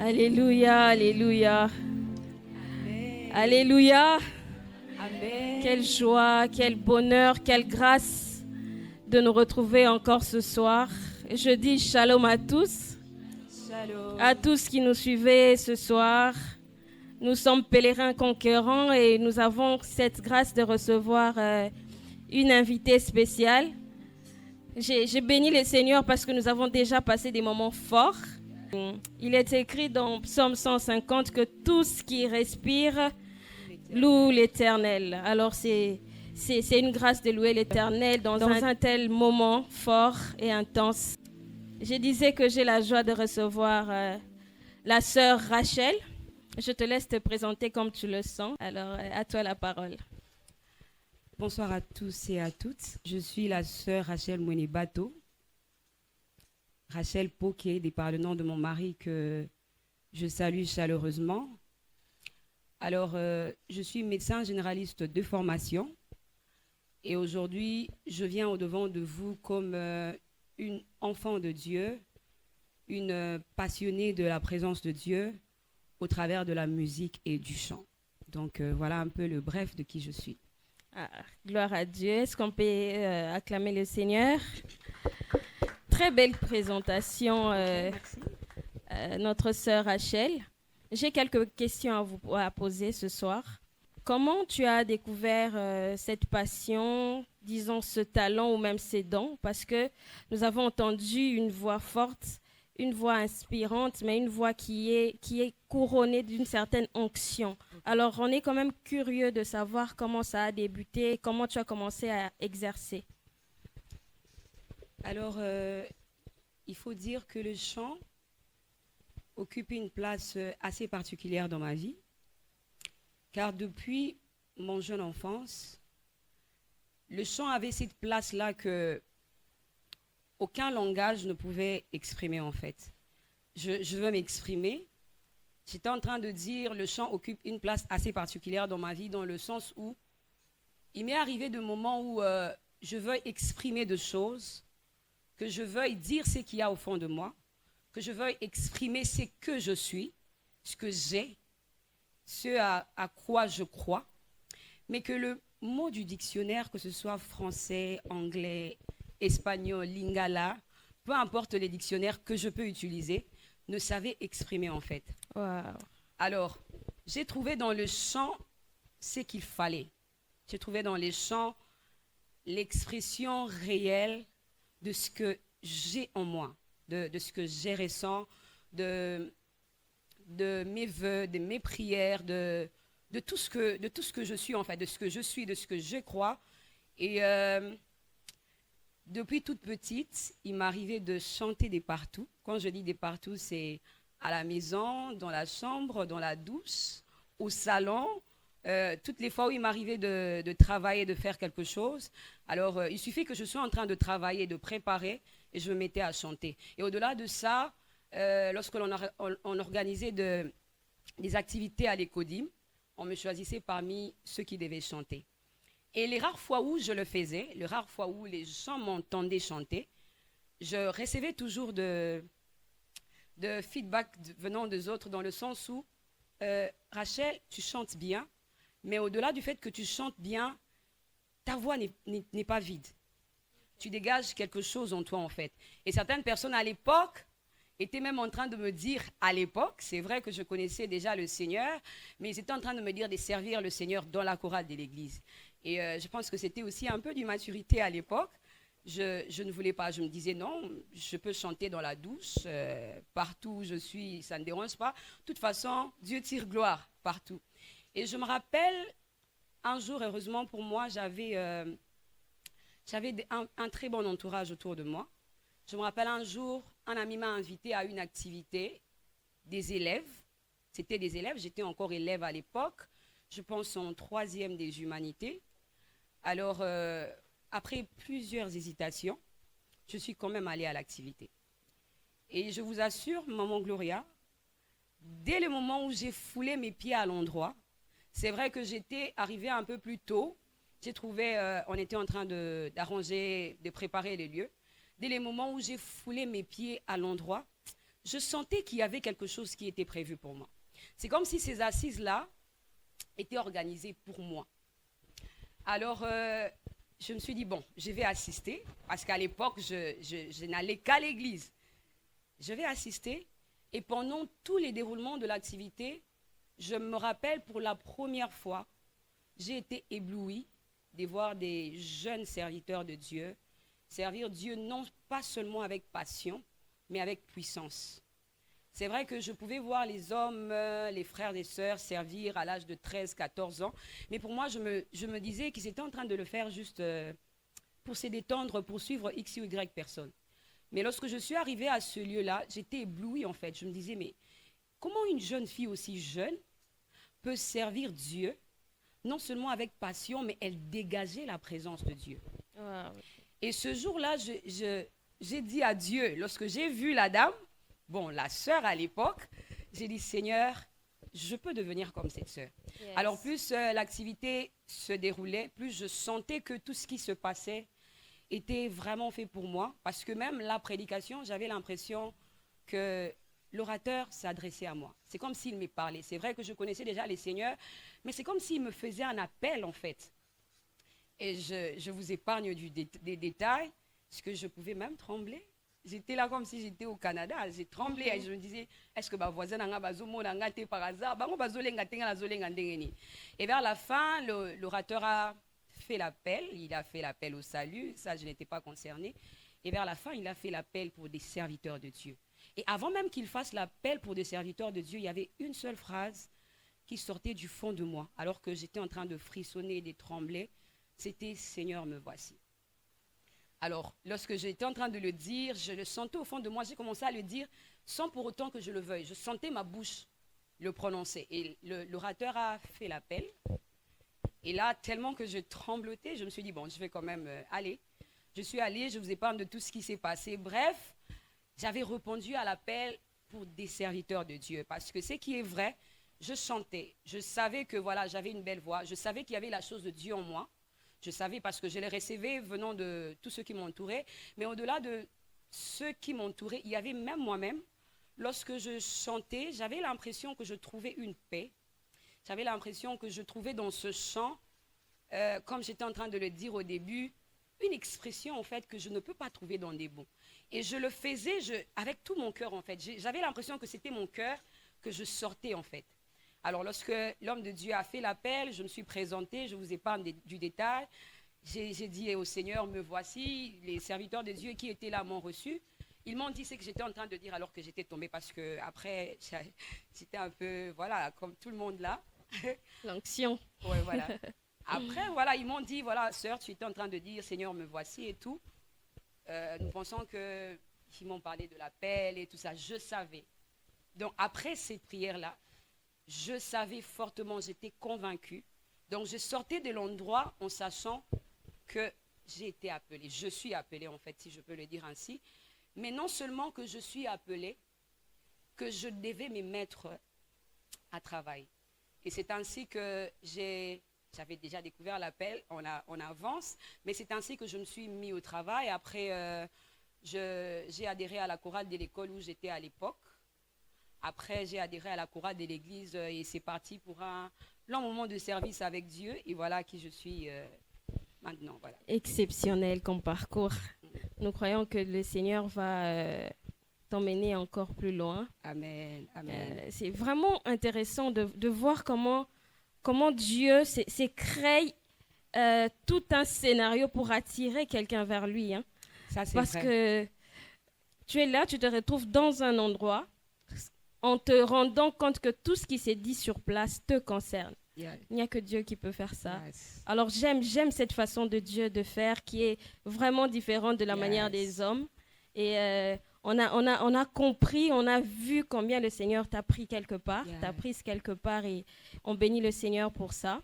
Alléluia, alléluia. Amen. Alléluia. Amen. Quelle joie, quel bonheur, quelle grâce de nous retrouver encore ce soir. Je dis shalom à tous. Shalom. À tous qui nous suivez ce soir. Nous sommes pèlerins conquérants et nous avons cette grâce de recevoir une invitée spéciale. J'ai béni le Seigneur parce que nous avons déjà passé des moments forts. Il est écrit dans Psaume 150 que tout ce qui respire loue l'Éternel. Alors c'est une grâce de louer l'Éternel dans un tel moment fort et intense. Je disais que j'ai la joie de recevoir la sœur Rachel. Je te laisse te présenter comme tu le sens. Alors à toi la parole. Bonsoir à tous et à toutes. Je suis la sœur Rachel Mouenebato. Rachel Poké, par le nom de mon mari que je salue chaleureusement. Alors, je suis médecin généraliste de formation. Et aujourd'hui, je viens au-devant de vous comme une enfant de Dieu, une passionnée de la présence de Dieu au travers de la musique et du chant. Donc voilà un peu le bref de qui je suis. Ah, gloire à Dieu. Est-ce qu'on peut acclamer le Seigneur? Très belle présentation, Merci. notre sœur Rachel. J'ai quelques questions à vous poser ce soir. Comment tu as découvert cette passion, disons ce talent ou même ces dons? Parce que nous avons entendu une voix forte, une voix inspirante, mais une voix qui est couronnée d'une certaine onction. Alors, on est quand même curieux de savoir comment ça a débuté, comment tu as commencé à exercer. Alors, il faut dire que le chant occupe une place assez particulière dans ma vie, car depuis mon jeune enfance, le chant avait cette place-là que aucun langage ne pouvait exprimer en fait. Je veux m'exprimer. J'étais en train de dire le chant occupe une place assez particulière dans ma vie, dans le sens où il m'est arrivé de moments où je veux exprimer des choses, que je veuille dire ce qu'il y a au fond de moi, que je veuille exprimer ce que je suis, ce que j'ai, ce à quoi je crois, mais que le mot du dictionnaire, que ce soit français, anglais, espagnol, lingala, peu importe les dictionnaires que je peux utiliser, ne savait exprimer en fait. Wow. Alors, j'ai trouvé dans le chant ce qu'il fallait. J'ai trouvé dans les chants l'expression réelle de ce que j'ai en moi, de ce que j'ai ressent, de mes vœux, de mes prières, de tout ce que je suis en fait, de ce que je suis, de ce que je crois. Et depuis toute petite, il m'arrivait de chanter des partout. Quand je dis des partout, c'est à la maison, dans la chambre, dans la douche, au salon. Toutes les fois où il m'arrivait de travailler, de faire quelque chose, alors il suffit que je sois en train de travailler, de préparer, et je me mettais à chanter. Et au-delà de ça, lorsque on organisait des activités à l'Écodim, on me choisissait parmi ceux qui devaient chanter. Et les rares fois où je le faisais, les rares fois où les gens m'entendaient chanter, je recevais toujours de feedback venant des autres, dans le sens où Rachel, tu chantes bien, mais au-delà du fait que tu chantes bien, ta voix n'est pas vide. Tu dégages quelque chose en toi, en fait. Et certaines personnes à l'époque étaient même en train de me dire, à l'époque, c'est vrai que je connaissais déjà le Seigneur, mais ils étaient en train de me dire de servir le Seigneur dans la chorale de l'église. Et je pense que c'était aussi un peu d'immaturité à l'époque. Je ne voulais pas, je me disais non, je peux chanter dans la douche, partout où je suis, ça ne dérange pas. De toute façon, Dieu tire gloire partout. Et je me rappelle, un jour, heureusement pour moi, j'avais un très bon entourage autour de moi. Je me rappelle un jour, un ami m'a invité à une activité des élèves. C'était des élèves, j'étais encore élève à l'époque, je pense en 3e des humanités. Alors, après plusieurs hésitations, je suis quand même allée à l'activité. Et je vous assure, Maman Gloria, dès le moment où j'ai foulé mes pieds à l'endroit, c'est vrai que j'étais arrivée un peu plus tôt. J'ai trouvé, on était en train d'arranger, de préparer les lieux. Dès le moment où j'ai foulé mes pieds à l'endroit, je sentais qu'il y avait quelque chose qui était prévu pour moi. C'est comme si ces assises-là étaient organisées pour moi. Alors, je me suis dit, bon, je vais assister, parce qu'à l'époque, je n'allais qu'à l'église. Je vais assister, et pendant tous les déroulements de l'activité, je me rappelle pour la première fois, j'ai été éblouie de voir des jeunes serviteurs de Dieu servir Dieu non pas seulement avec passion, mais avec puissance. C'est vrai que je pouvais voir les hommes, les frères et sœurs servir à l'âge de 13, 14 ans, mais pour moi, je me disais qu'ils étaient en train de le faire juste pour se détendre, pour suivre X ou Y personne. Mais lorsque je suis arrivée à ce lieu-là, j'étais éblouie en fait. Je me disais, mais comment une jeune fille aussi jeune peut servir Dieu, non seulement avec passion, mais elle dégageait la présence de Dieu. Wow. Et ce jour-là, j'ai dit à Dieu, lorsque j'ai vu la dame, bon, la sœur à l'époque, j'ai dit, Seigneur, je peux devenir comme cette sœur. Yes. Alors plus l'activité se déroulait, plus je sentais que tout ce qui se passait était vraiment fait pour moi. Parce que même la prédication, j'avais l'impression que l'orateur s'adressait à moi. C'est comme s'il me parlait. C'est vrai que je connaissais déjà les seigneurs, mais c'est comme s'il me faisait un appel en fait. Et je vous épargne des détails, parce que je pouvais même trembler. J'étais là comme si j'étais au Canada. J'ai tremblé et je me disais, est-ce que ma voisine n'a pas par hasard? Et vers la fin, l'orateur a fait l'appel. Il a fait l'appel au salut. Ça, je n'étais pas concernée. Et vers la fin, il a fait l'appel pour des serviteurs de Dieu. Et avant même qu'il fasse l'appel pour des serviteurs de Dieu, il y avait une seule phrase qui sortait du fond de moi, alors que j'étais en train de frissonner et de trembler. C'était « Seigneur, me voici ». Alors, lorsque j'étais en train de le dire, je le sentais au fond de moi. J'ai commencé à le dire sans pour autant que je le veuille. Je sentais ma bouche le prononcer. Et l'orateur a fait l'appel. Et là, tellement que je tremblotais, je me suis dit, bon, je vais quand même aller. Je suis allée, je vous épargne de tout ce qui s'est passé. Bref, j'avais répondu à l'appel pour des serviteurs de Dieu. Parce que ce qui est vrai, je chantais. Je savais que voilà, j'avais une belle voix. Je savais qu'il y avait la chose de Dieu en moi. Je savais parce que je les recevais venant de tous ceux qui m'entouraient. Mais au-delà de ceux qui m'entouraient, il y avait même moi-même. Lorsque je chantais, j'avais l'impression que je trouvais une paix. J'avais l'impression que je trouvais dans ce chant, comme j'étais en train de le dire au début, une expression en fait que je ne peux pas trouver dans des mots. Et je le faisais avec tout mon cœur en fait. J'avais l'impression que c'était mon cœur que je sortais en fait. Alors, lorsque l'homme de Dieu a fait l'appel, je me suis présentée, je vous épargne du détail. J'ai dit au Seigneur, me voici. Les serviteurs de Dieu qui étaient là m'ont reçu. Ils m'ont dit ce que j'étais en train de dire alors que j'étais tombée parce que après, j'étais un peu, voilà, comme tout le monde là. L'onction. Oui, voilà. Après, voilà, ils m'ont dit, voilà, sœur, tu étais en train de dire, Seigneur, me voici et tout. Nous pensons qu'ils m'ont parlé de l'appel et tout ça. Je savais. Donc, après cette prière-là, je savais fortement, j'étais convaincue. Donc, je sortais de l'endroit en sachant que j'ai été appelée. Je suis appelée, en fait, si je peux le dire ainsi. Mais non seulement que je suis appelée, que je devais me mettre à travail. Et c'est ainsi que j'avais déjà découvert l'appel en avance, mais c'est ainsi que je me suis mis au travail. Après, j'ai adhéré à la chorale de l'école où j'étais à l'époque. Après, j'ai adhéré à la chorale de l'église et c'est parti pour un long moment de service avec Dieu. Et voilà qui je suis maintenant. Voilà. Exceptionnel comme parcours. Nous croyons que le Seigneur va t'emmener encore plus loin. Amen. Amen. C'est vraiment intéressant de voir comment Dieu s'est créé tout un scénario pour attirer quelqu'un vers lui. Hein. Ça, c'est Parce vrai. que tu es là, tu te retrouves dans un endroit en te rendant compte que tout ce qui s'est dit sur place te concerne. Yeah. Il n'y a que Dieu qui peut faire ça. Yes. Alors j'aime cette façon de Dieu de faire qui est vraiment différente de la manière des hommes. Et on a compris, on a vu combien le Seigneur t'a pris quelque part, t'a prise quelque part et on bénit le Seigneur pour ça.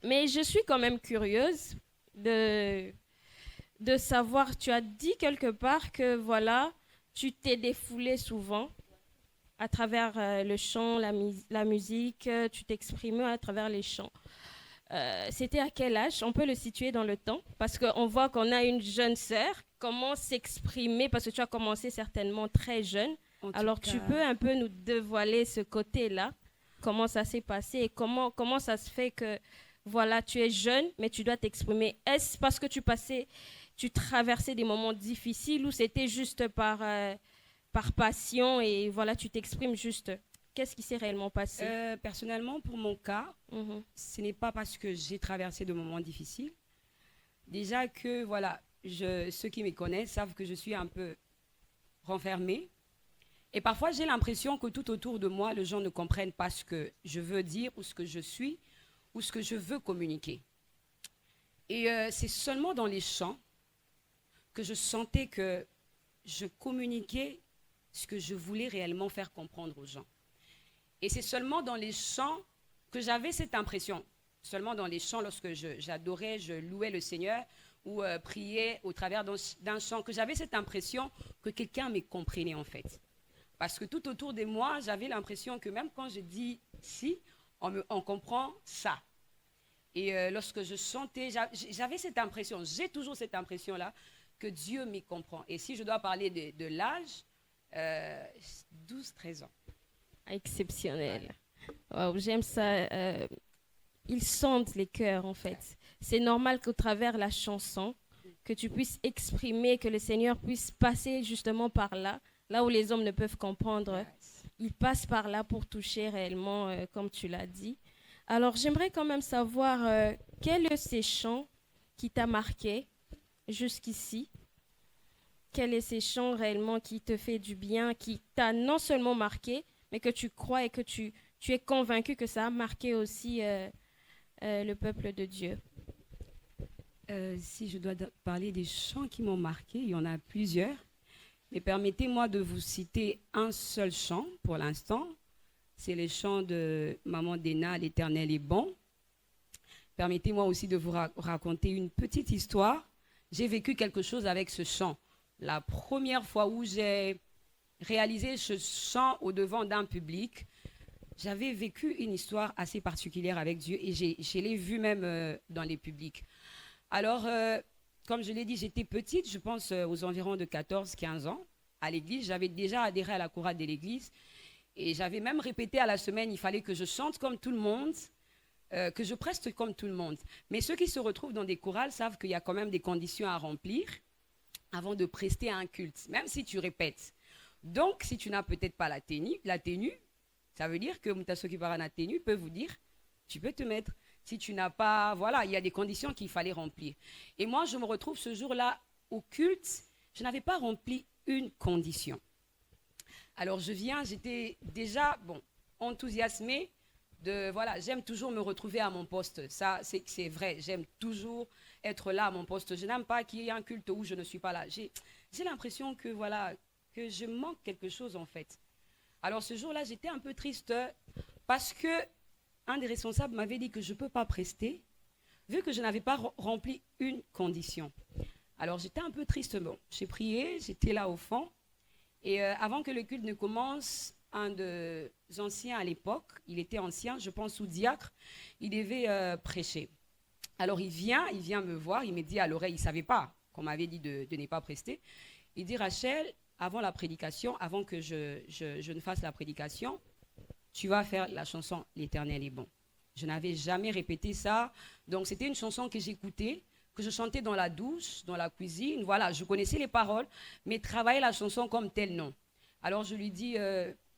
Mais je suis quand même curieuse de savoir, tu as dit quelque part que voilà, tu t'es défoulé souvent à travers le chant, la musique, tu t'exprimais à travers les chants. C'était à quel âge? On peut le situer dans le temps parce qu'on voit qu'on a une jeune sœur. Comment s'exprimer? Parce que tu as commencé certainement très jeune. Alors tu peux un peu nous dévoiler ce côté-là. Comment ça s'est passé et comment ça se fait que voilà, tu es jeune mais tu dois t'exprimer. Est-ce parce que tu traversais des moments difficiles ou c'était juste par passion et voilà, tu t'exprimes juste? Qu'est-ce qui s'est réellement passé? Personnellement, pour mon cas, ce n'est pas parce que j'ai traversé de moments difficiles. Déjà que, voilà, ceux qui me connaissent savent que je suis un peu renfermée. Et parfois, j'ai l'impression que tout autour de moi, les gens ne comprennent pas ce que je veux dire ou ce que je suis ou ce que je veux communiquer. Et c'est seulement dans les chants que je sentais que je communiquais ce que je voulais réellement faire comprendre aux gens. Et c'est seulement dans les chants que j'avais cette impression. Seulement dans les chants, lorsque j'adorais, je louais le Seigneur ou priais au travers d'un chant, que j'avais cette impression que quelqu'un me comprenait en fait. Parce que tout autour de moi, j'avais l'impression que même quand je dis si, on comprend ça. Et lorsque je chantais, j'avais cette impression, j'ai toujours cette impression-là, que Dieu m'y comprend. Et si je dois parler de l'âge, 12-13 ans. Exceptionnel. Wow, j'aime ça. Ils sentent les cœurs, en fait. C'est normal qu'au travers de la chanson, que tu puisses exprimer, que le Seigneur puisse passer justement par là, là où les hommes ne peuvent comprendre. Il passe par là pour toucher réellement, comme tu l'as dit. Alors, j'aimerais quand même savoir quel est ces chants qui t'a marqué jusqu'ici. Quel est ces chants réellement qui te fait du bien, qui t'a non seulement marqué, mais que tu crois et que tu es convaincu que ça a marqué aussi le peuple de Dieu. Si je dois parler des chants qui m'ont marqué, il y en a plusieurs. Mais permettez-moi de vous citer un seul chant pour l'instant. C'est le chant de Maman Déna, l'Éternel est bon. Permettez-moi aussi de vous raconter une petite histoire. J'ai vécu quelque chose avec ce chant. La première fois où j'ai réalisé ce chant au devant d'un public, j'avais vécu une histoire assez particulière avec Dieu et je l'ai vu même dans les publics. Alors, comme je l'ai dit, j'étais petite, je pense aux environs de 14-15 ans à l'église. J'avais déjà adhéré à la chorale de l'église et j'avais même répété à la semaine, il fallait que je chante comme tout le monde, que je preste comme tout le monde. Mais ceux qui se retrouvent dans des chorales savent qu'il y a quand même des conditions à remplir avant de prester à un culte, même si tu répètes. Donc, si tu n'as peut-être pas la tenue, ça veut dire que Moutasoki Parana tenue peut vous dire, tu peux te mettre. Si tu n'as pas, voilà, il y a des conditions qu'il fallait remplir. Et moi, je me retrouve ce jour-là au culte, je n'avais pas rempli une condition. Alors, j'étais déjà, enthousiasmée voilà, j'aime toujours me retrouver à mon poste. Ça, c'est vrai, j'aime toujours être là à mon poste. Je n'aime pas qu'il y ait un culte où je ne suis pas là. J'ai l'impression que, voilà, que je manque quelque chose, en fait. Alors, ce jour-là, j'étais un peu triste parce que un des responsables m'avait dit que je ne peux pas prester vu que je n'avais pas rempli une condition. Alors, j'étais un peu triste. Bon, j'ai prié, j'étais là au fond. Et avant que le culte ne commence, un des anciens à l'époque, il était ancien, je pense sous-diacre, il devait prêcher. Alors, il vient me voir, il me dit à l'oreille, il ne savait pas qu'on m'avait dit de ne pas prester. Il dit, Rachel, avant la prédication, avant que je ne fasse la prédication, tu vas faire la chanson « L'Éternel est bon ». Je n'avais jamais répété ça. Donc, c'était une chanson que j'écoutais, que je chantais dans la douche, dans la cuisine. Voilà, je connaissais les paroles, mais travailler la chanson comme telle, non. Alors, je lui dis,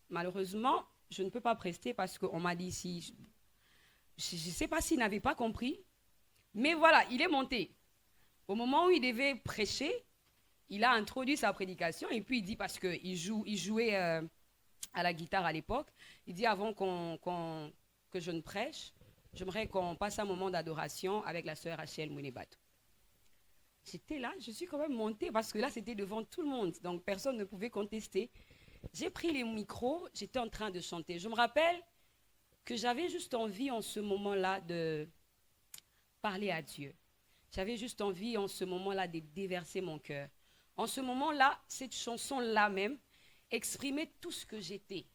malheureusement, je ne peux pas prester parce qu'on m'a dit ici. Je ne sais pas s'il n'avait pas compris, mais voilà, il est monté. Au moment où il devait prêcher, il a introduit sa prédication et puis il dit, parce qu'il jouait à la guitare à l'époque, il dit avant que je ne prêche, j'aimerais qu'on passe un moment d'adoration avec la sœur Rachel Mounebato. J'étais là, je suis quand même montée parce que là c'était devant tout le monde, donc personne ne pouvait contester. J'ai pris les micros, j'étais en train de chanter. Je me rappelle que j'avais juste envie en ce moment-là de parler à Dieu. J'avais juste envie en ce moment-là de déverser mon cœur. En ce moment-là, cette chanson-là même, exprimer tout ce que j'étais,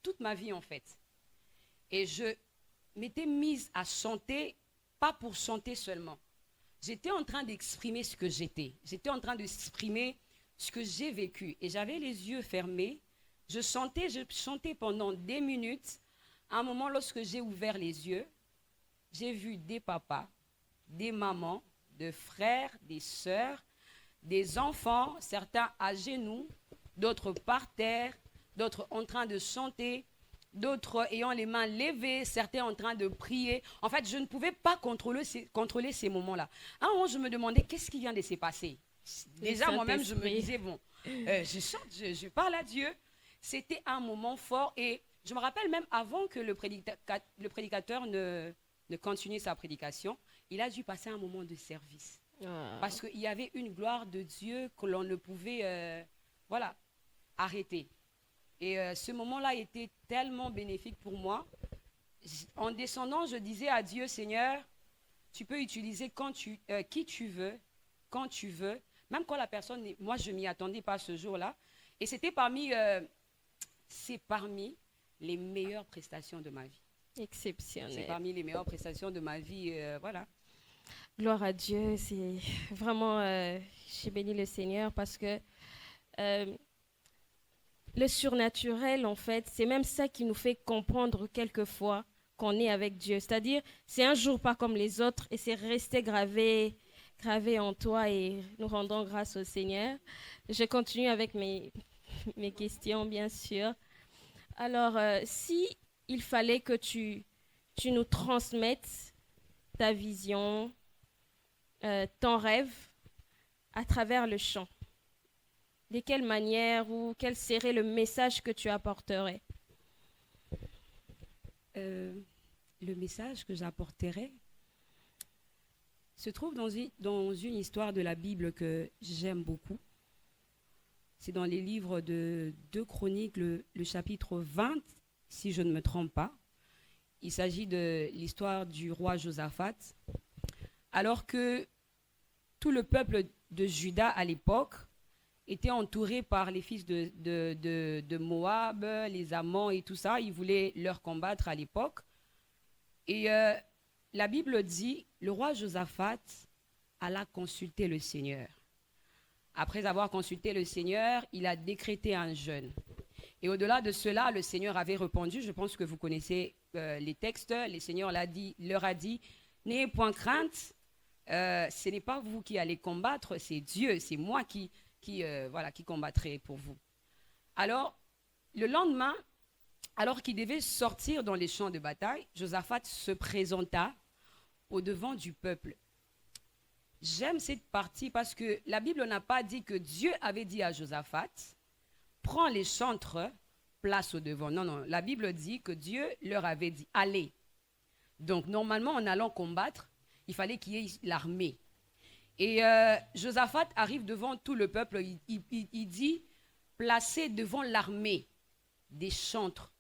toute ma vie en fait. Et je m'étais mise à chanter, pas pour chanter seulement. J'étais en train d'exprimer ce que j'étais. J'étais en train d'exprimer ce que j'ai vécu. Et j'avais les yeux fermés. Je chantais pendant des minutes. À un moment, lorsque j'ai ouvert les yeux, j'ai vu des papas, des mamans, des frères, des sœurs, des enfants, certains à genoux, d'autres par terre, d'autres en train de chanter, d'autres ayant les mains levées, certains en train de prier. En fait, je ne pouvais pas contrôler ces moments-là. À un moment, je me demandais qu'est-ce qui vient de se passer. Déjà, moi-même, je me disais, je chante, je parle à Dieu. C'était un moment fort et je me rappelle même avant que le prédicateur ne continue sa prédication, il a dû passer un moment de service. Parce qu'il y avait une gloire de Dieu que l'on ne pouvait arrêter. Et ce moment-là était tellement bénéfique pour moi. En descendant, je disais à Dieu, Seigneur, tu peux utiliser qui tu veux, quand tu veux, même quand la personne, moi je ne m'y attendais pas ce jour-là. Et c'est parmi les meilleures prestations de ma vie. C'est Exceptionnel. parmi les meilleures prestations de ma vie, voilà. Gloire à Dieu. C'est vraiment, j'ai béni le Seigneur parce que euh, le surnaturel, en fait, c'est même ça qui nous fait comprendre quelquefois qu'on est avec Dieu. C'est-à-dire, c'est un jour pas comme les autres et c'est resté gravé en toi et nous rendons grâce au Seigneur. Je continue avec mes questions, bien sûr. Alors, si il fallait que tu nous transmettes ta vision, ton rêve à travers le chant, de quelle manière ou quel serait le message que tu apporterais? Le message que j'apporterai se trouve dans une histoire de la Bible que j'aime beaucoup. C'est dans les livres de 2 Chroniques, le chapitre 20, si je ne me trompe pas. Il s'agit de l'histoire du roi Josaphat. Alors que tout le peuple de Juda à l'époque était entouré par les fils de Moab, les Amons et tout ça. Ils voulaient leur combattre à l'époque. Et la Bible dit, le roi Josaphat alla consulter le Seigneur. Après avoir consulté le Seigneur, il a décrété un jeûne. Et au-delà de cela, le Seigneur avait répondu, je pense que vous connaissez les textes, le Seigneur leur a dit, n'ayez point crainte, ce n'est pas vous qui allez combattre, c'est Dieu, c'est moi qui combattrai pour vous. Alors, le lendemain, alors qu'il devait sortir dans les champs de bataille, Josaphat se présenta au-devant du peuple. J'aime cette partie parce que la Bible n'a pas dit que Dieu avait dit à Josaphat, prends les chantres, place au-devant. Non, non, la Bible dit que Dieu leur avait dit, allez. Donc, normalement, en allant combattre, il fallait qu'il y ait l'armée. Et Josaphat arrive devant tout le peuple, il dit, placez devant l'armée des chantres.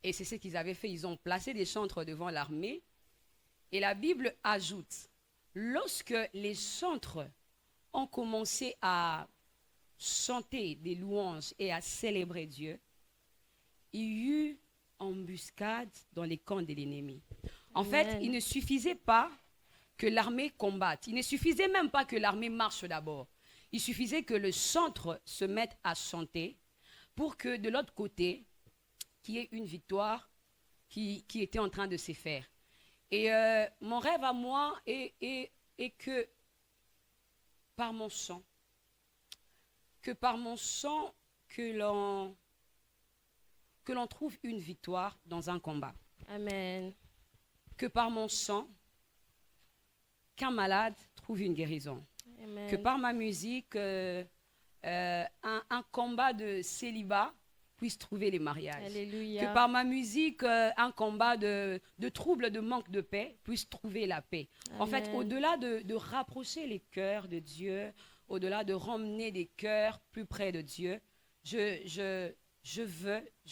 Et c'est ce qu'ils avaient fait, ils ont placé des chantres devant l'armée. Et la Bible ajoute, lorsque les chantres ont commencé à chanter des louanges et à célébrer Dieu, il y eut embuscade dans les camps de l'ennemi. En fait, il ne suffisait pas que l'armée combatte. Il ne suffisait même pas que l'armée marche d'abord. Il suffisait que le chantre se mette à chanter pour que de l'autre côté, qu'il y ait une victoire qui était en train de se faire. Et mon rêve à moi est que par mon chant, que l'on trouve une victoire dans un combat. Amen. Que par mon chant, qu'un malade trouve une guérison. Amen. Que par ma musique, un combat de célibat puisse trouver les mariages. Alléluia. Que par ma musique, un combat de troubles, de manque de paix puisse trouver la paix. Amen. En fait, au-delà de rapprocher les cœurs de Dieu, au-delà de ramener des cœurs plus près de Dieu, je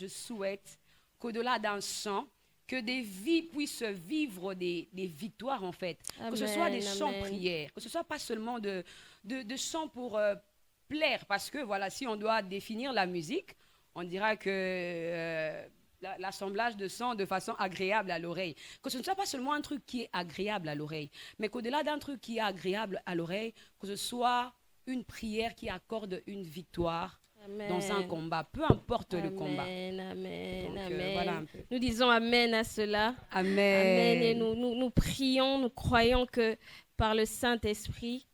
souhaite qu'au-delà d'un chant, que des vies puissent vivre des victoires, en fait. Amen, que ce soit des chants amen. prières, que ce soit pas seulement de chants pour plaire, parce que voilà, si on doit définir la musique, on dira que l'assemblage de sons de façon agréable à l'oreille. Que ce ne soit pas seulement un truc qui est agréable à l'oreille, mais qu'au-delà d'un truc qui est agréable à l'oreille, que ce soit une prière qui accorde une victoire Amen. dans un combat, peu importe le combat. Amen, amen, Donc, amen. voilà un peu. Nous disons amen à cela. Amen. Amen. Et nous prions, nous croyons que par le Saint-Esprit,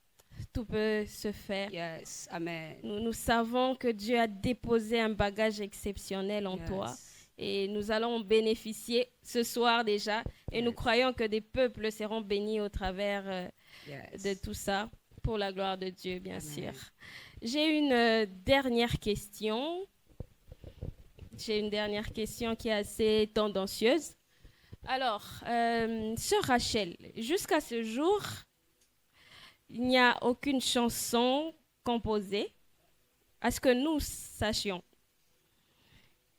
tout peut se faire. Yes, amen. Nous savons que Dieu a déposé un bagage exceptionnel en Yes. toi. Et nous allons bénéficier ce soir déjà. Et Yes. nous croyons que des peuples seront bénis au travers Yes. de tout ça, pour la gloire de Dieu, bien Amen. sûr. J'ai une dernière question. J'ai une dernière question qui est assez tendancieuse. Alors, sœur Rachel, jusqu'à ce jour, il n'y a aucune chanson composée, à ce que nous sachions.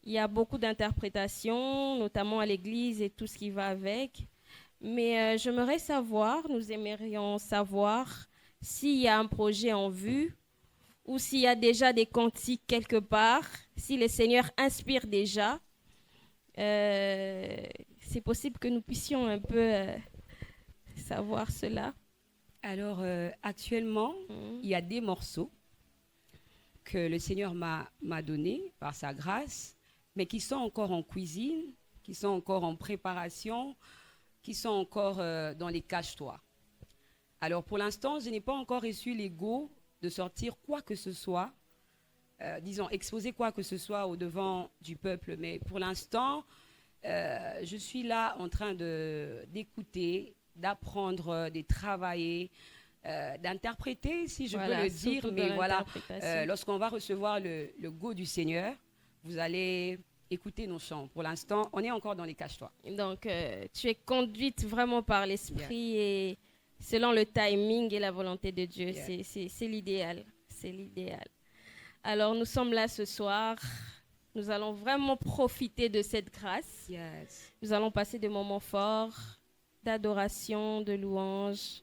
Il y a beaucoup d'interprétations, notamment à l'église et tout ce qui va avec. Mais j'aimerais savoir, nous aimerions savoir s'il y a un projet en vue ou s'il y a déjà des cantiques quelque part, si le Seigneur inspire déjà C'est possible que nous puissions un peu savoir cela. Alors, actuellement, il y a des morceaux que le Seigneur m'a donnés par sa grâce, mais qui sont encore en cuisine, qui sont encore en préparation, qui sont encore dans les cache-toi. Alors, pour l'instant, je n'ai pas encore reçu l'ego de sortir quoi que ce soit, disons, exposer quoi que ce soit au devant du peuple. Mais pour l'instant, je suis là en train d'écouter, d'apprendre, de travailler, d'interpréter, si je peux le dire. Mais voilà, lorsqu'on va recevoir le go du Seigneur, vous allez écouter nos chants. Pour l'instant, on est encore dans les cache-toi. Donc, tu es conduite vraiment par l'Esprit et selon le timing et la volonté de Dieu. C'est l'idéal. C'est l'idéal. Alors, nous sommes là ce soir. Nous allons vraiment profiter de cette grâce. Nous allons passer des moments forts d'adoration, de louange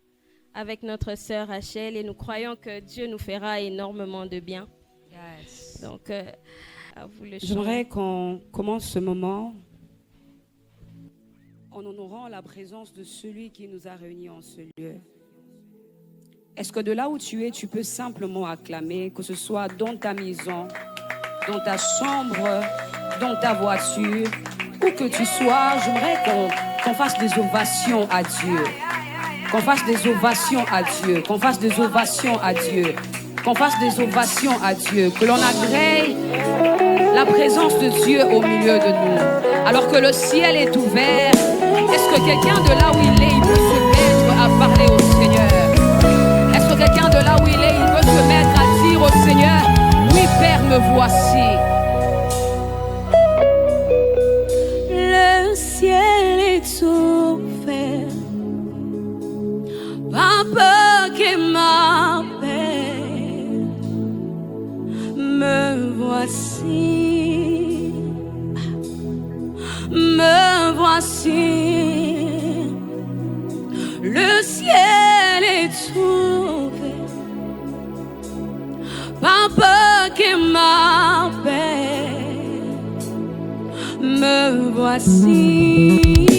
avec notre sœur Rachel et nous croyons que Dieu nous fera énormément de bien. Donc, à vous le chant. J'aimerais qu'on commence ce moment en honorant la présence de celui qui nous a réunis en ce lieu. Est-ce que de là où tu es, tu peux simplement acclamer, que ce soit dans ta maison, dans ta chambre, dans ta voiture, où que tu sois, j'aimerais qu'on fasse des ovations à Dieu. Qu'on fasse des ovations à Dieu. Qu'on fasse des ovations à Dieu. Qu'on fasse des ovations à Dieu. Que l'on agrée la présence de Dieu au milieu de nous. Alors que le ciel est ouvert, est-ce que quelqu'un de là où il est, il peut se mettre à parler au Seigneur? Est-ce que quelqu'un de là où il est, il peut se mettre à dire au Seigneur, oui Père, me voici. Le ciel est ouvert, Papa qui m'appelle, me voici, me voici. Le ciel est ouvert, Papa qui m'appelle, me voici.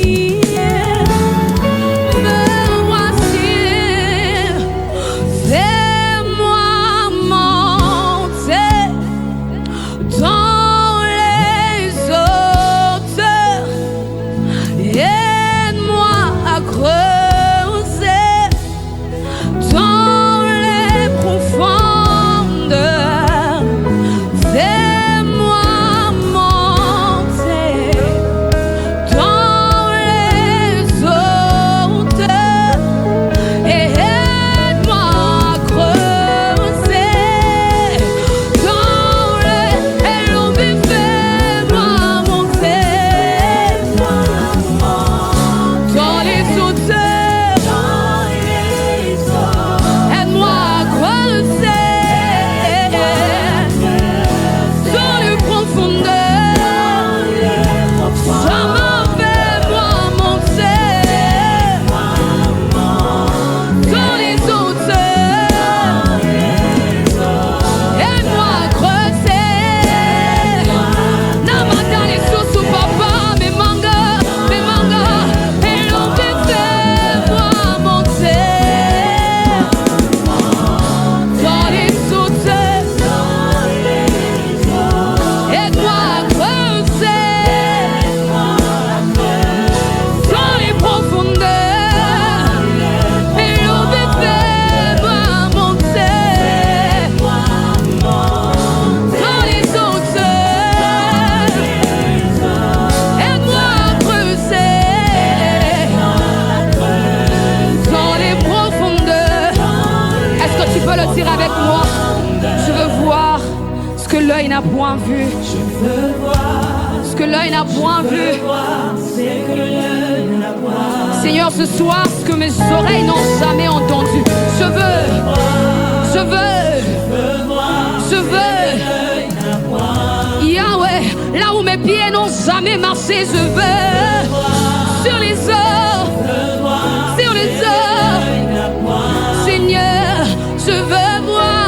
n'a point vu, ce que l'œil n'a point vu. Seigneur, ce soir, ce que mes oreilles n'ont jamais entendu, je veux. Yahweh, là où mes pieds n'ont jamais marché, je veux. Sur les eaux, Seigneur, je veux voir.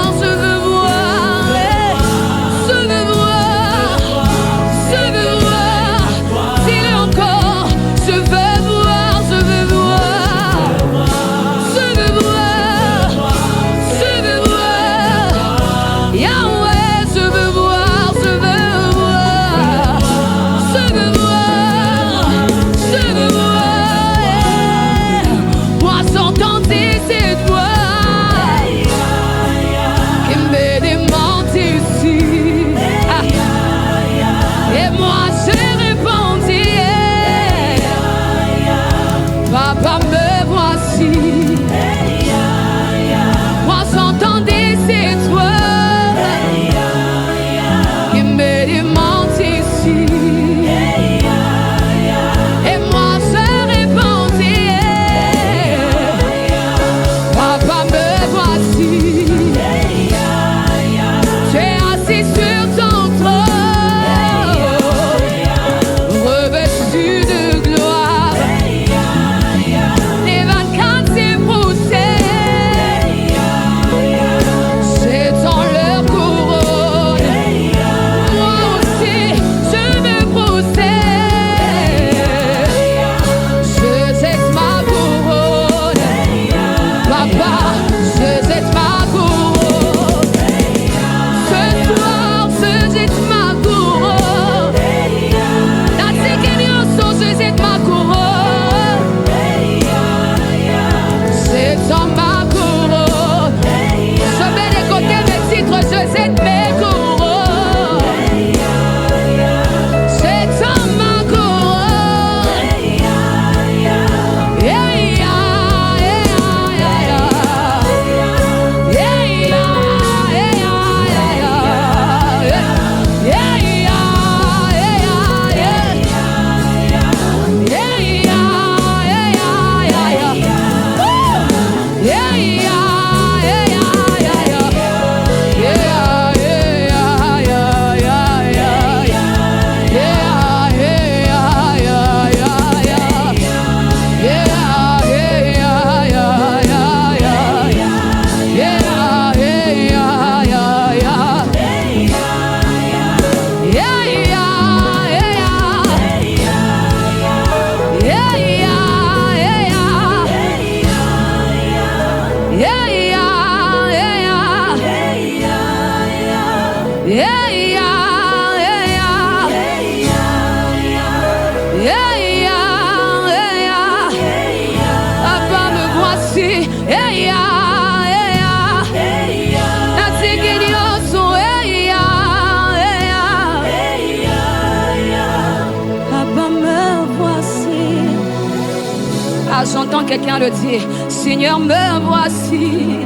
J'entends quelqu'un le dire, Seigneur, me voici.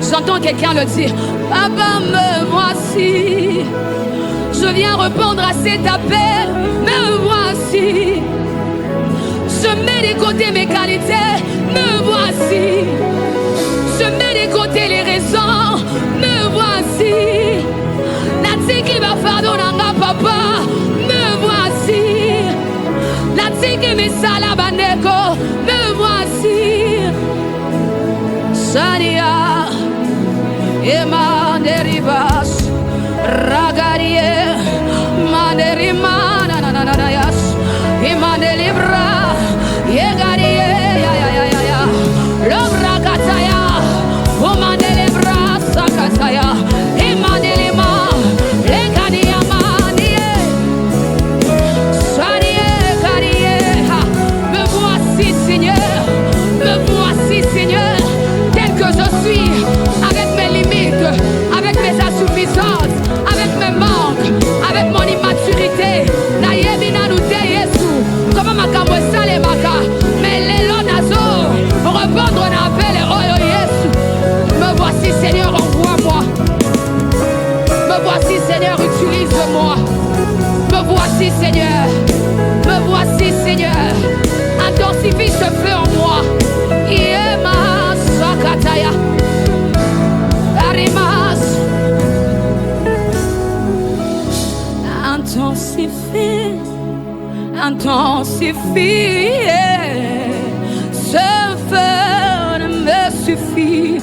J'entends quelqu'un le dire, Papa, me voici. Je viens répondre à cet appel, me voici. Je mets de côté mes qualités, me voici. Je mets de côté les raisons, me voici. Natiki va pardonner papa, me voici. Natiki me salabaneko, me voici. Sania, Ema deribas, Ragarie, Manerima, Nananayas, Ema delibra, Yegarie, ya, Lobra Kataya, Oma delibra, Sakataya, Ema delima, Legadia Manie, Sanie, Garie, me voici Seigneur, me voici Seigneur, tel que je suis, avec mes limites, avec mes insuffisances, avec mes manques, avec mon immaturité. Comment ma cambo sale maka, mais les lonazo, répondre à l'appel, oh Yesu. Me voici Seigneur, envoie-moi. Me voici Seigneur, utilise-moi. Me voici Seigneur, me voici Seigneur. Intensifie ce feu en moi. Yema sakataya. Arimas. Intensifie. Intensifie, ce feu ne me suffit.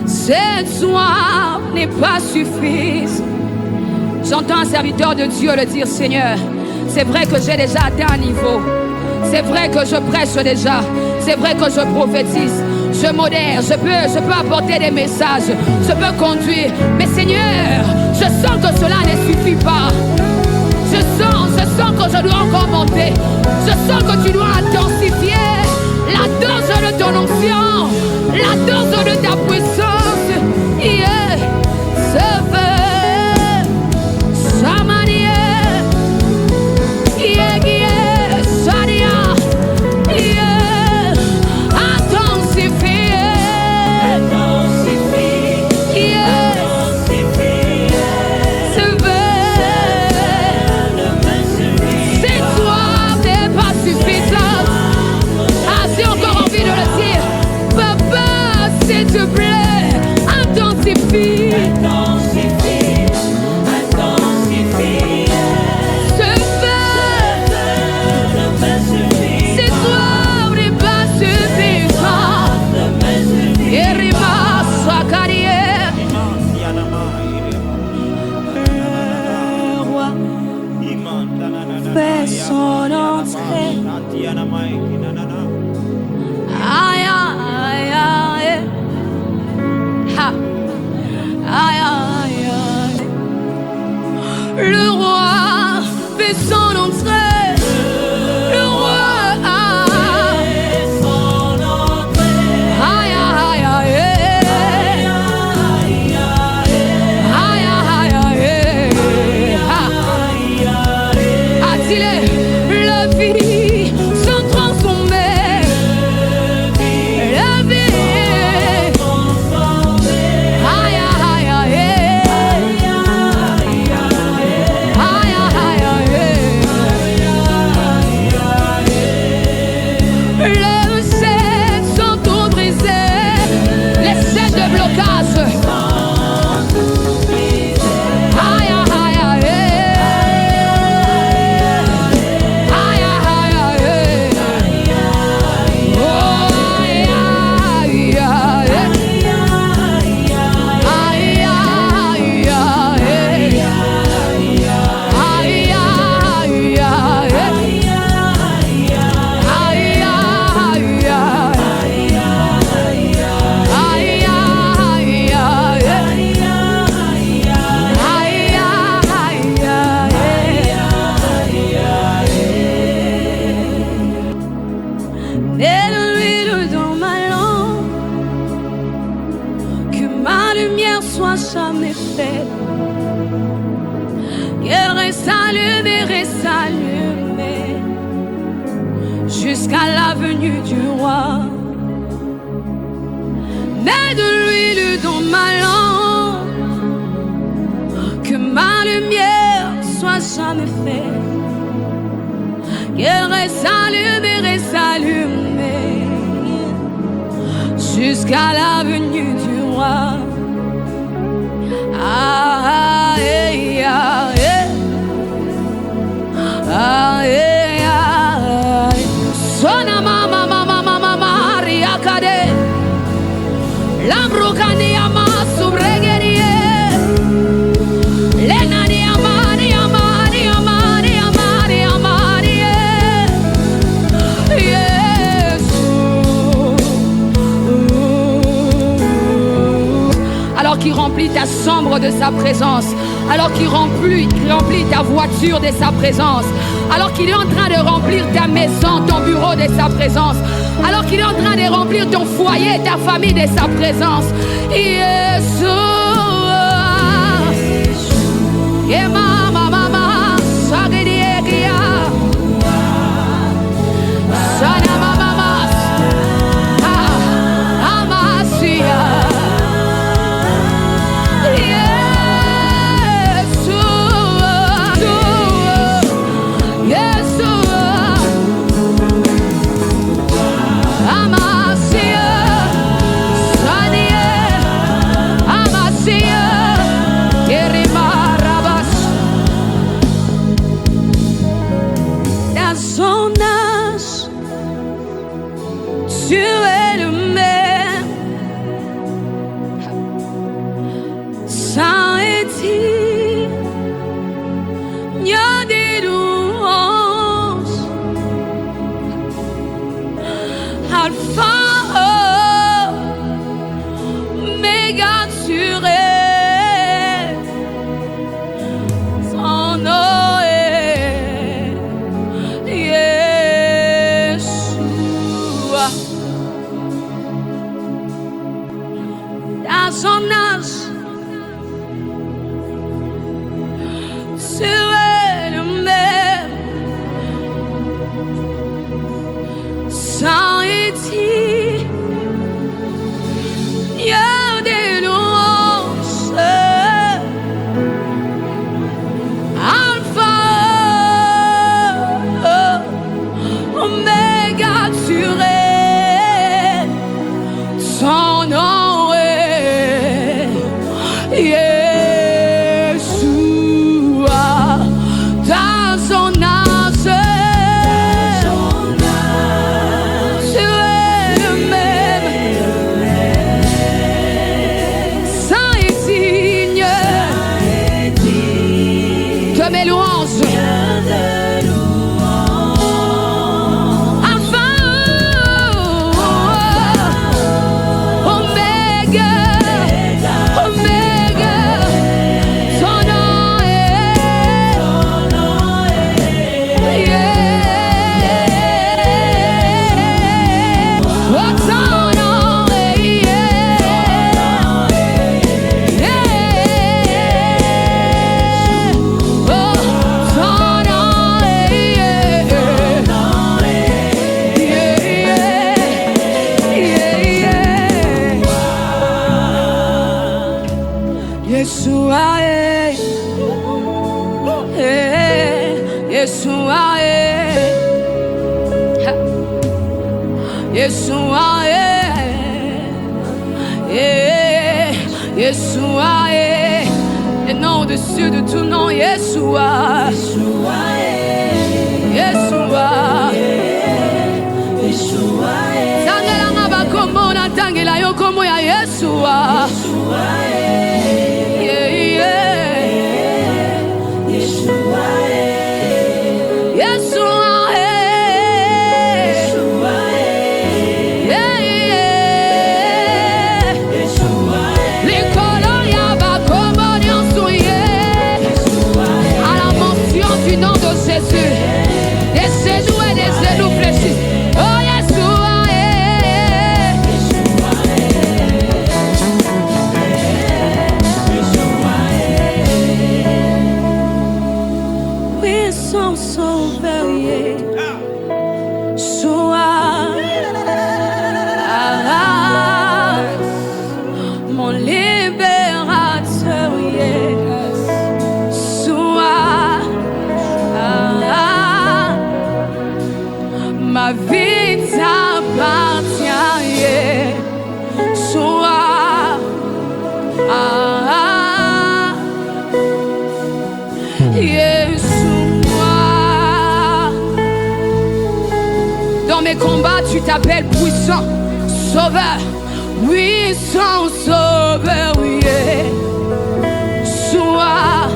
Cette soif n'est pas suffisante. J'entends un serviteur de Dieu le dire, Seigneur, c'est vrai que j'ai déjà atteint un niveau. C'est vrai que je prêche déjà. C'est vrai que je prophétise. Je modère, je peux apporter des messages. Je peux conduire. Mais Seigneur, je sens que cela ne suffit pas. Je sens que je dois encore monter. Je sens que tu dois intensifier la dose de ton onction, la dose de ta puissance. Yeah. Ce feu, sa manière. Yeah, yeah, Sania. Yeah. Intensifie. Yeah. Ce feu. S'il te plaît, intensifie. Intensifie, intensifie. Ce feu, c'est toi, n'est pas suffisant. Erima Sakarie. Le roi fait son entrée. Aïe, aïe, aïe. Ha. Aïe, aïe. lumière soit jamais faite. Qu'elle reste allumée jusqu'à la venue du roi. Mets de l'huile dans ma lampe, que ma lumière soit jamais faite. Qu'elle reste allumée jusqu'à la venue du roi. Ah, eh, ah, eh. Ah, eh, ah, eh. Sona mama mama mama Maria Kade. Lambrukani ama subregerie. Lenani amani amani amani amani amani. Alors qu'il remplit ta chambre de sa présence, alors qu'il remplit ta voiture de sa présence, alors qu'il est en train de remplir ta maison, ton bureau de sa présence, alors qu'il est en train de remplir ton foyer, ta famille de sa présence. Yeshua, le nom au-dessus de tout nom, Yeshua. Yeshua. Tangela bakombo na tangela yokomo ya Yeshua. tu t'appelles puissant sauveur. Puissant sauveur, oui. Sois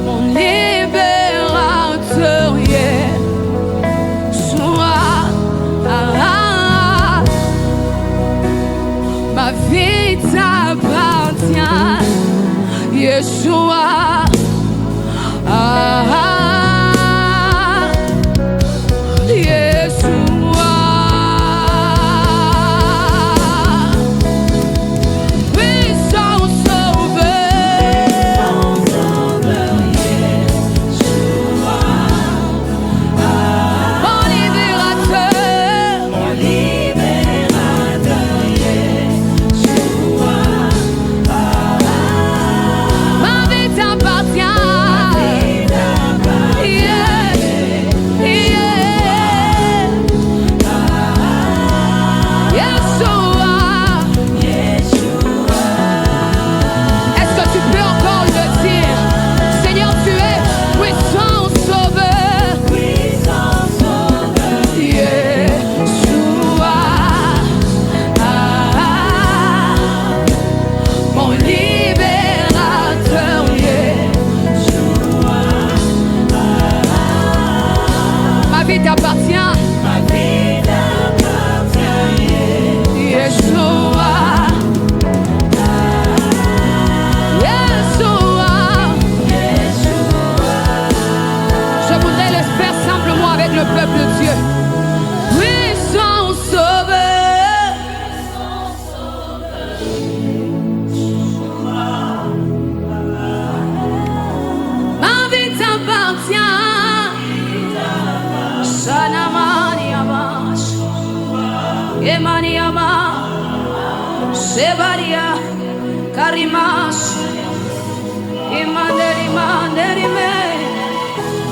mon libérateur, yeah. Sois ma vie t'appartient, Yeshua.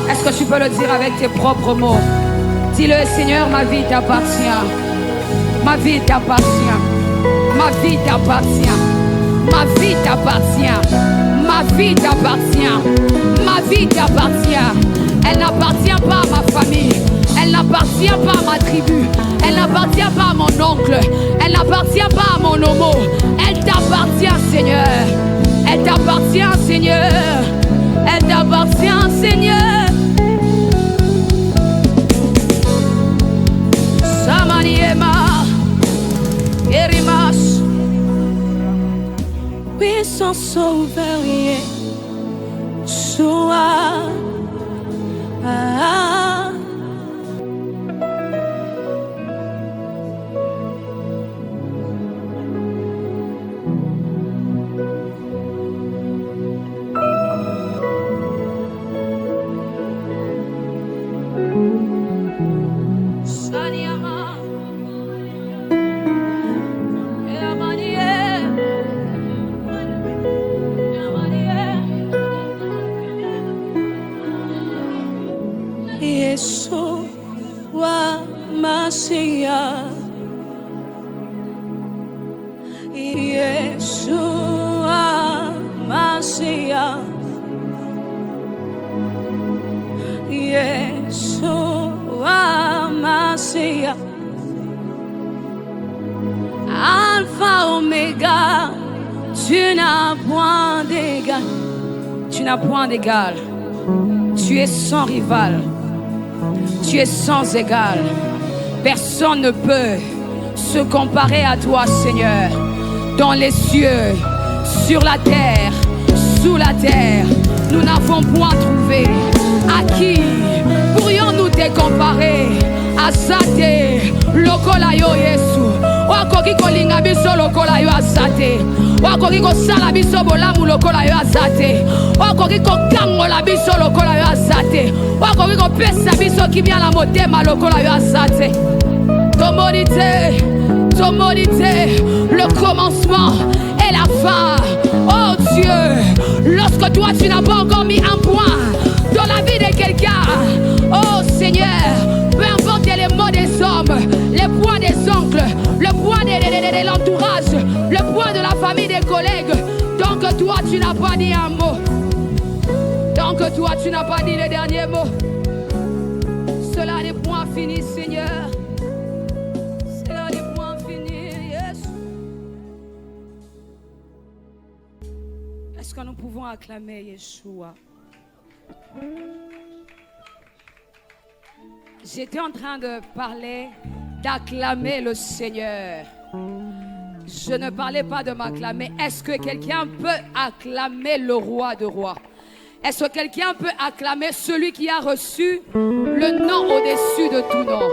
Est-ce que tu peux le dire avec tes propres mots? Dis-le, Seigneur, ma vie t'appartient. Ma vie t'appartient. Ma vie t'appartient. Ma vie t'appartient. Ma vie t'appartient. Ma vie t'appartient. Elle n'appartient pas à ma famille. Elle n'appartient pas à ma tribu. Elle n'appartient pas à mon oncle. Elle n'appartient pas à mon homo. Elle t'appartient, Seigneur. Elle t'appartient, Seigneur. Elle t'appartient, Seigneur. Samaniema, Erimas. Puissant sauveur, Yeshua. Yeshua Mashiach, Yeshua Mashiach, Yeshua Mashiach, Alpha Omega, tu n'as point d'égal, tu n'as point d'égal, tu es sans rival. Tu es sans égal. Personne ne peut se comparer à toi, Seigneur. Dans les cieux, sur la terre, sous la terre, nous n'avons point trouvé. À qui pourrions-nous te comparer? Azate, lokola yo Yesu. Wakoki kolinga biso lokola yo azate. Wakoki kosala biso bolamu lokola yo azate. Wakoki kokangola biso lokola yo azate. Wakoki kopesa biso kibia na motema lokola yo azate. Ton monité, le commencement et la fin. Oh Dieu, lorsque toi tu n'as pas encore mis un point dans la vie de quelqu'un, oh Seigneur, peu importe les mots des hommes, les poids des oncles, le poids de l'entourage, le poids de la famille, des collègues, tant que toi tu n'as pas dit un mot, tant que toi tu n'as pas dit le dernier mot, Cela n'est point fini, Seigneur. Cela n'est point fini, yes. Est-ce que nous pouvons acclamer Yeshua? J'étais en train de parler d'acclamer le Seigneur. Je ne parlais pas de m'acclamer. Est-ce que quelqu'un peut acclamer le roi de rois? Est-ce que quelqu'un peut acclamer celui qui a reçu le nom au-dessus de tout nom?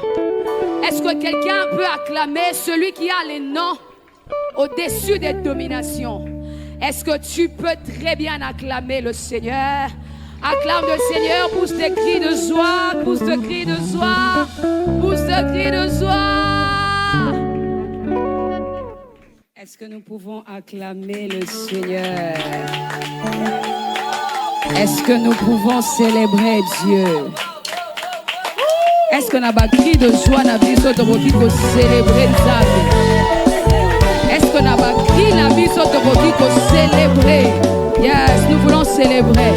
Est-ce que quelqu'un peut acclamer celui qui a les noms au-dessus des dominations? Est-ce que tu peux très bien acclamer le Seigneur? Acclame le Seigneur, pousse tes cris de joie, pousse tes cris de joie, pousse tes cris de joie. Est-ce que nous pouvons acclamer le Seigneur? Est-ce que nous pouvons célébrer Dieu? Est-ce que nous avons cri de joie dans la vie pour célébrer Dieu? Est-ce que nous avons cri dans la vie pour célébrer? Yes, nous voulons célébrer.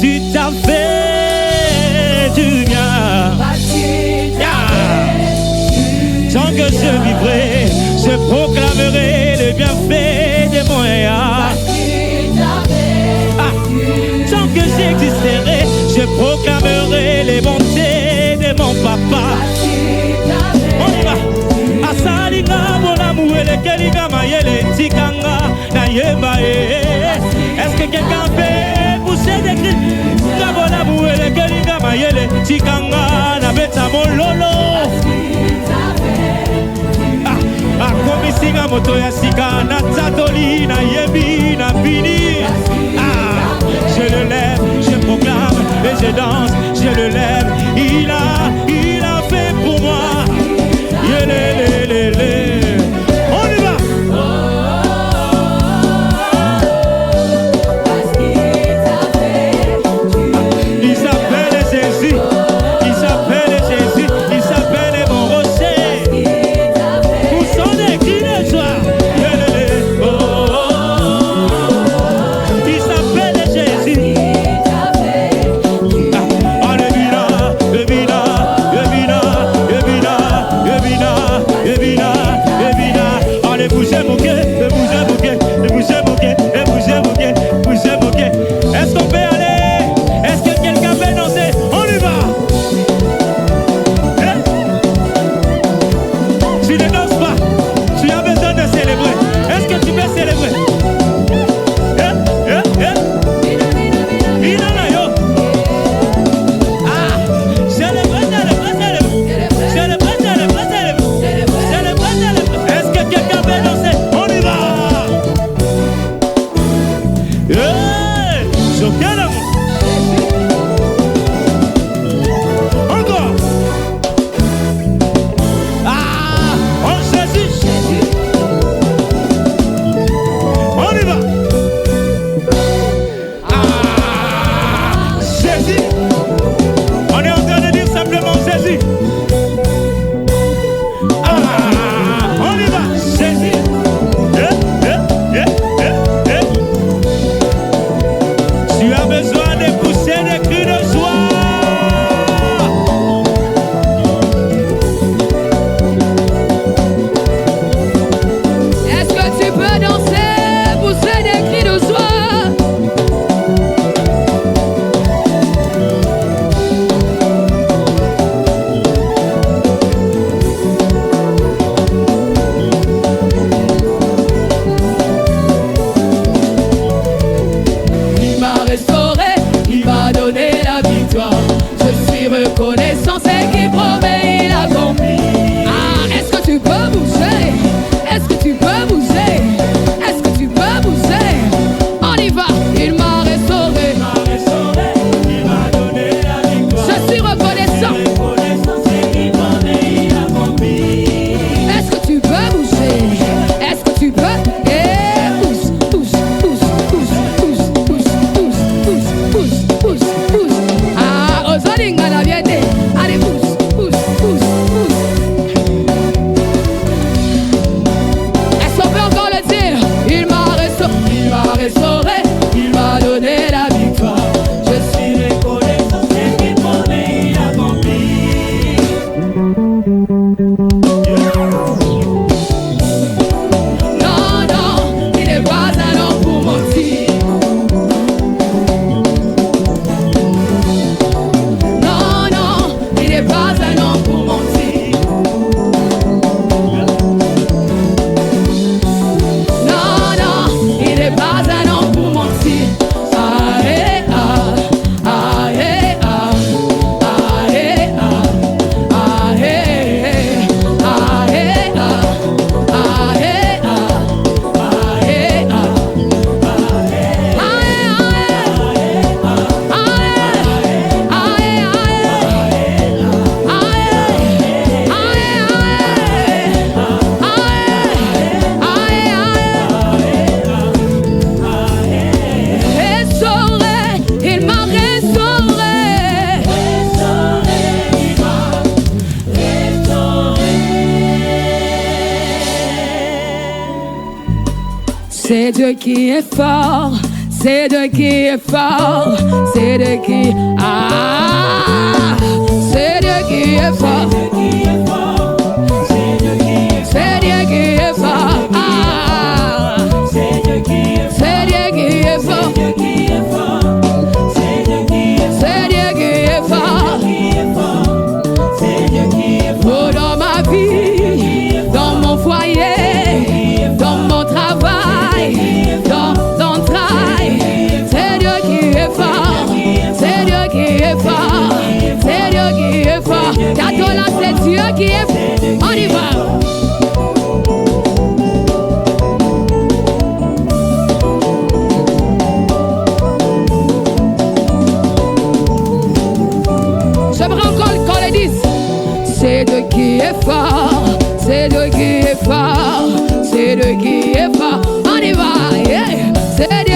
tu t'as fait du bien. Tant que je vivrai, je proclamerai le bienfait de mon Yah. Tant que j'existerai, je proclamerai les bontés de mon papa. On y va. Asalinga bona muele kelinga mayele tikanga na yeba. Est-ce que quelqu'un peut pousser des cris? Bona muele kelinga mayele tikanga na beta mon lolo. Komisinga moto ya sika na tatoli na yebi na fini. Je le lève, je proclame et je danse, je le lève. Il a fait pour moi. On y va. Il s'appelle Jésus. Il s'appelle Jésus. Il s'appelle mon rocher. Pour son écrit de joie. Est-ce qu'on peut aller? Est-ce que quelqu'un peut danser? On y va. Tu ne danses pas, tu as besoin de célébrer. Est-ce que tu peux célébrer? Est-ce que quelqu'un peut danser? On y va. Encore. On Jésus. On y va. Jésus. On est en train de dire simplement Jésus. On y va. Jésus. Tu as besoin de pousser des cris de joie. Est-ce que tu peux danser, pousser des cris de joie? Il m'a restauré, il m'a donné la victoire. Je suis reconnaissant, c'est qui promet, il accomplit. Est-ce que tu peux bouger? Est-ce que tu peux bouger? Est-ce que tu peux bouger? On y va, il m'a restauré. Il m'a donné la victoire. Je suis reconnaissant. Est-ce que tu peux bouger? Est-ce que tu peux? Pousse, pousse, pousse, pousse, pousse, pousse, pousse, pousse, pousse, pousse. Ozolinga la viete. Allez, pousse, pousse, pousse, pousse. Est-ce qu'on peut encore le dire? Il m'a restauré, il m'a donné la victoire. Je suis reconnaissant, c'est qu'il promet, il accomplit. Non, non, il n'est pas un homme pour mentir. Non, non, il n'est pas un homme pour mentir. Non, non, il n'est pas un homme pour mentir. Ah, eh, ah, ah, eh, ah, ah, eh, ah, ah, eh, eh, ah, eh, ah, ah, eh, ah, ah, eh, ah, restauré, il m'a restauré. C'est Dieu qui est fort, C'est Dieu qui est fort. C'est Dieu qui. Ah, c'est Dieu qui est fort. C'est Dieu qui est fort. Ah, c'est Dieu qui est fort. C'est Dieu qui est fort. C'est Dieu qui est fort. Oh, dans ma vie, dans mon foyer, dans mon travail, dans ton travail, c'est Dieu qui est fort. C'est Dieu qui est fort. C'est Dieu qui est fort. Là, c'est Dieu qui est fort. On y va. J'aimerais encore qu'on le dise. C'est Dieu qui est fort. C'est Dieu qui est fort. C'est Dieu qui est fort. On y va. Yeah. C'est Dieu